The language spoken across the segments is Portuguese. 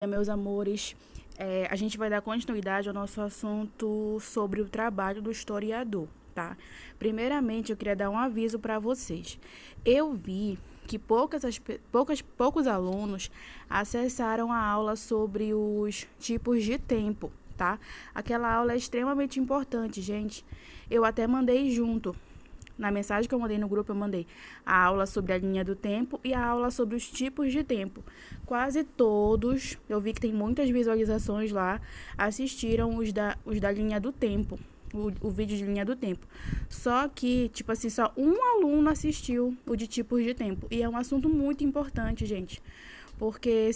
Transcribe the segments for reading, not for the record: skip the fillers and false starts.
Meus amores, a gente vai dar continuidade ao nosso assunto sobre o trabalho do historiador, tá? Primeiramente, eu queria dar um aviso para vocês. Eu vi que poucos alunos acessaram a aula sobre os tipos de tempo, tá? Aquela aula é extremamente importante, gente. Eu até mandei junto. Na mensagem que eu mandei no grupo, eu mandei a aula sobre a linha do tempo e a aula sobre os tipos de tempo. Quase todos, eu vi que tem muitas visualizações lá, assistiram os da linha do tempo, o vídeo de linha do tempo. Só que, tipo assim, só um aluno assistiu o de tipos de tempo. E é um assunto muito importante, gente. Porque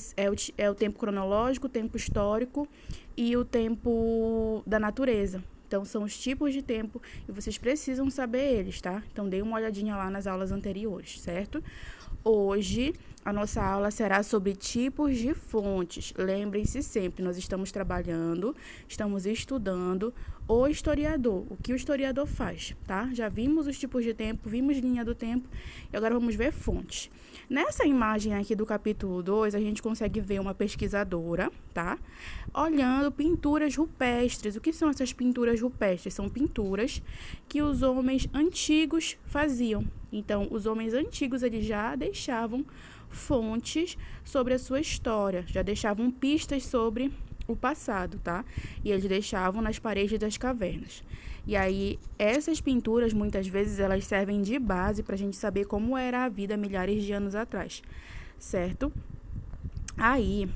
é o tempo cronológico, o tempo histórico e o tempo da natureza. Então, são os tipos de tempo e vocês precisam saber eles, tá? Então, dê uma olhadinha lá nas aulas anteriores, certo? Hoje, a nossa aula será sobre tipos de fontes. Lembrem-se sempre, nós estamos trabalhando, estamos estudando o historiador, o que o historiador faz, tá? Já vimos os tipos de tempo, vimos linha do tempo e agora vamos ver fontes. Nessa imagem aqui do capítulo 2, a gente consegue ver uma pesquisadora, tá? Olhando pinturas rupestres. O que são essas pinturas rupestres? São pinturas que os homens antigos faziam. Então, os homens antigos, eles já deixavam fontes sobre a sua história, já deixavam pistas sobre o passado, tá? E eles deixavam nas paredes das cavernas. E aí, essas pinturas, muitas vezes, elas servem de base para a gente saber como era a vida milhares de anos atrás, certo? Aí,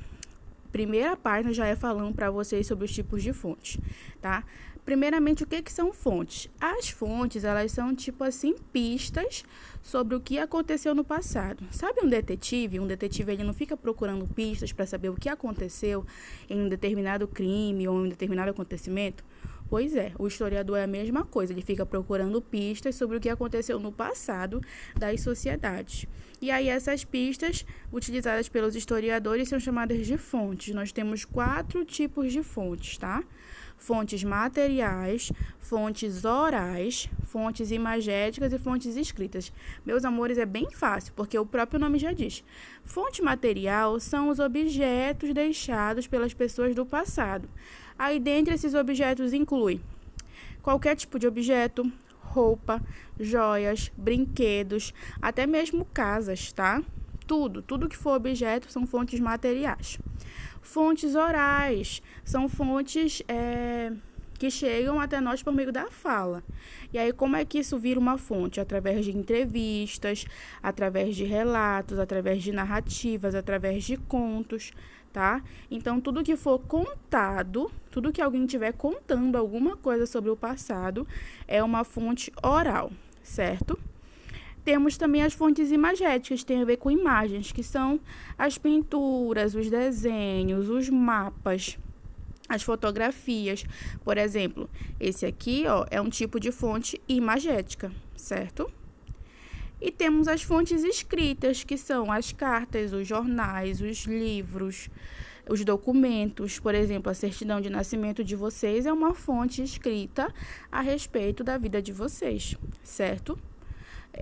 primeira página já é falando para vocês sobre os tipos de fontes, tá? Primeiramente, o que são fontes? As fontes, elas são, tipo assim, pistas sobre o que aconteceu no passado. Sabe um detetive? Um detetive, ele não fica procurando pistas para saber o que aconteceu em um determinado crime ou em um determinado acontecimento? Pois é, o historiador é a mesma coisa, ele fica procurando pistas sobre o que aconteceu no passado das sociedades. E aí essas pistas, utilizadas pelos historiadores, são chamadas de fontes. Nós temos 4 tipos de fontes, tá? Fontes materiais, fontes orais, fontes imagéticas e fontes escritas. Meus amores, é bem fácil, porque o próprio nome já diz. Fonte material são os objetos deixados pelas pessoas do passado. Aí, dentre esses objetos, inclui qualquer tipo de objeto, roupa, joias, brinquedos, até mesmo casas, tá? Tudo que for objeto são fontes materiais. Fontes orais são fontes que chegam até nós por meio da fala. E aí, como é que isso vira uma fonte? Através de entrevistas, através de relatos, através de narrativas, através de contos, tá? Então, tudo que for contado, tudo que alguém estiver contando alguma coisa sobre o passado, é uma fonte oral, certo? Temos também as fontes imagéticas, que tem a ver com imagens, que são as pinturas, os desenhos, os mapas, as fotografias. Por exemplo, esse aqui, ó, é um tipo de fonte imagética, certo? E temos as fontes escritas, que são as cartas, os jornais, os livros, os documentos. Por exemplo, a certidão de nascimento de vocês é uma fonte escrita a respeito da vida de vocês, certo?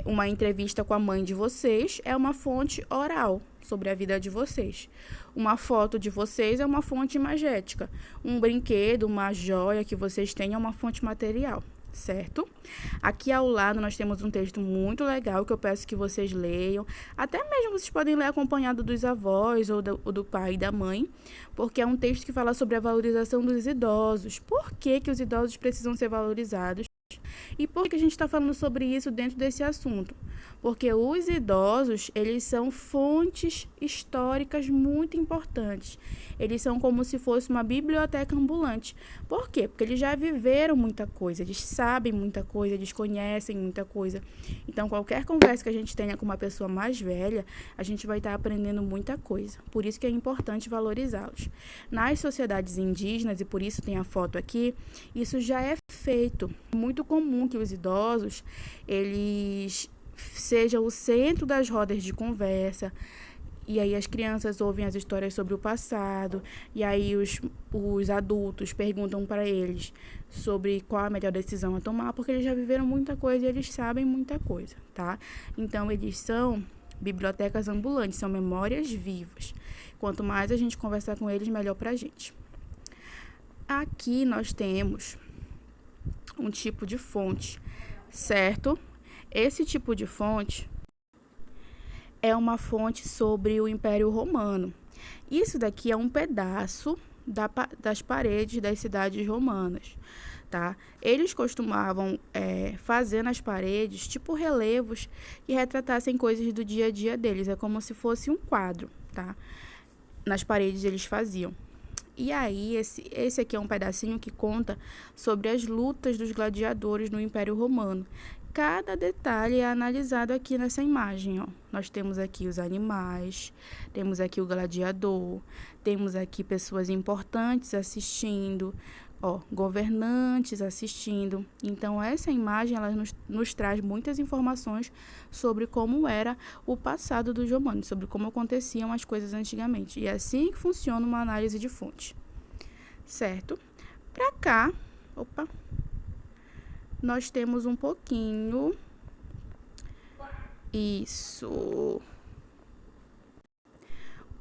Uma entrevista com a mãe de vocês é uma fonte oral sobre a vida de vocês. Uma foto de vocês é uma fonte imagética. Um brinquedo, uma joia que vocês têm é uma fonte material, certo? Aqui ao lado nós temos um texto muito legal que eu peço que vocês leiam. Até mesmo vocês podem ler acompanhado dos avós ou do pai e da mãe, porque é um texto que fala sobre a valorização dos idosos. Por que os idosos precisam ser valorizados? E por que a gente está falando sobre isso dentro desse assunto? Porque os idosos, eles são fontes históricas muito importantes. Eles são como se fosse uma biblioteca ambulante. Por quê? Porque eles já viveram muita coisa, eles sabem muita coisa, eles conhecem muita coisa. Então, qualquer conversa que a gente tenha com uma pessoa mais velha, a gente vai estar aprendendo muita coisa. Por isso que é importante valorizá-los. Nas sociedades indígenas, e por isso tem a foto aqui, isso já é feito. Muito comum que os idosos, eles sejam o centro das rodas de conversa, e aí as crianças ouvem as histórias sobre o passado, e aí os adultos perguntam para eles sobre qual a melhor decisão a tomar, porque eles já viveram muita coisa e eles sabem muita coisa, tá? Então, eles são bibliotecas ambulantes, são memórias vivas. Quanto mais a gente conversar com eles, melhor pra gente. Aqui nós temos um tipo de fonte, certo? Esse tipo de fonte é uma fonte sobre o Império Romano. Isso daqui é um pedaço das paredes das cidades romanas, tá? Eles costumavam fazer nas paredes, tipo relevos, que retratassem coisas do dia a dia deles. É como se fosse um quadro, tá? Nas paredes eles faziam. E aí, esse aqui é um pedacinho que conta sobre as lutas dos gladiadores no Império Romano. Cada detalhe é analisado aqui nessa imagem, ó. Nós temos aqui os animais, temos aqui o gladiador, temos aqui pessoas importantes assistindo, ó, governantes assistindo. Então, essa imagem, ela nos traz muitas informações sobre como era o passado dos romanos, sobre como aconteciam as coisas antigamente. E é assim que funciona uma análise de fonte, certo? Para cá, nós temos um pouquinho,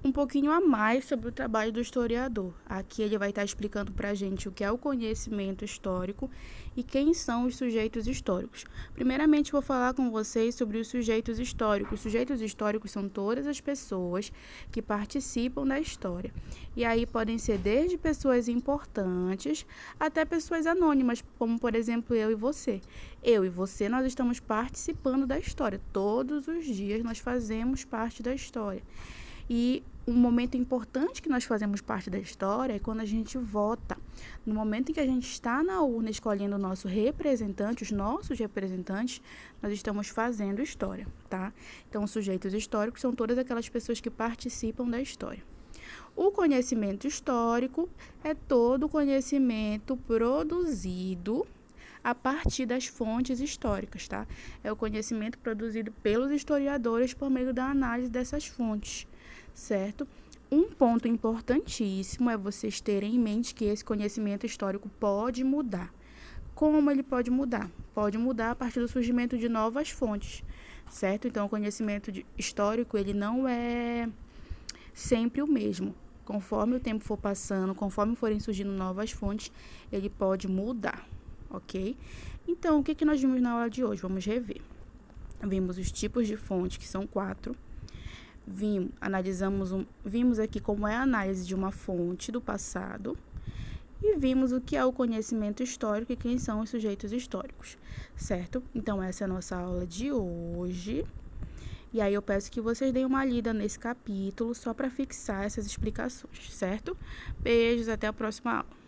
um pouquinho a mais sobre o trabalho do historiador. Aqui ele vai estar explicando para a gente o que é o conhecimento histórico e quem são os sujeitos históricos. Primeiramente, vou falar com vocês sobre os sujeitos históricos. Os sujeitos históricos são todas as pessoas que participam da história. E aí podem ser desde pessoas importantes até pessoas anônimas, como, por exemplo, eu e você. Eu e você, nós estamos participando da história. Todos os dias nós fazemos parte da história. E um momento importante que nós fazemos parte da história é quando a gente vota. No momento em que a gente está na urna escolhendo o nosso representante, os nossos representantes, nós estamos fazendo história, tá? Então, os sujeitos históricos são todas aquelas pessoas que participam da história. O conhecimento histórico é todo o conhecimento produzido a partir das fontes históricas, tá? É o conhecimento produzido pelos historiadores por meio da análise dessas fontes, certo? Um ponto importantíssimo é vocês terem em mente que esse conhecimento histórico pode mudar. Como ele pode mudar? Pode mudar a partir do surgimento de novas fontes, certo? Então, o conhecimento histórico, ele não é sempre o mesmo. Conforme o tempo for passando, conforme forem surgindo novas fontes, ele pode mudar, ok? Então, o que nós vimos na aula de hoje? Vamos rever. Vimos os tipos de fonte, que são 4. Vimos aqui como é a análise de uma fonte do passado e vimos o que é o conhecimento histórico e quem são os sujeitos históricos, certo? Então, essa é a nossa aula de hoje. E aí eu peço que vocês deem uma lida nesse capítulo só para fixar essas explicações, certo? Beijos, até a próxima aula.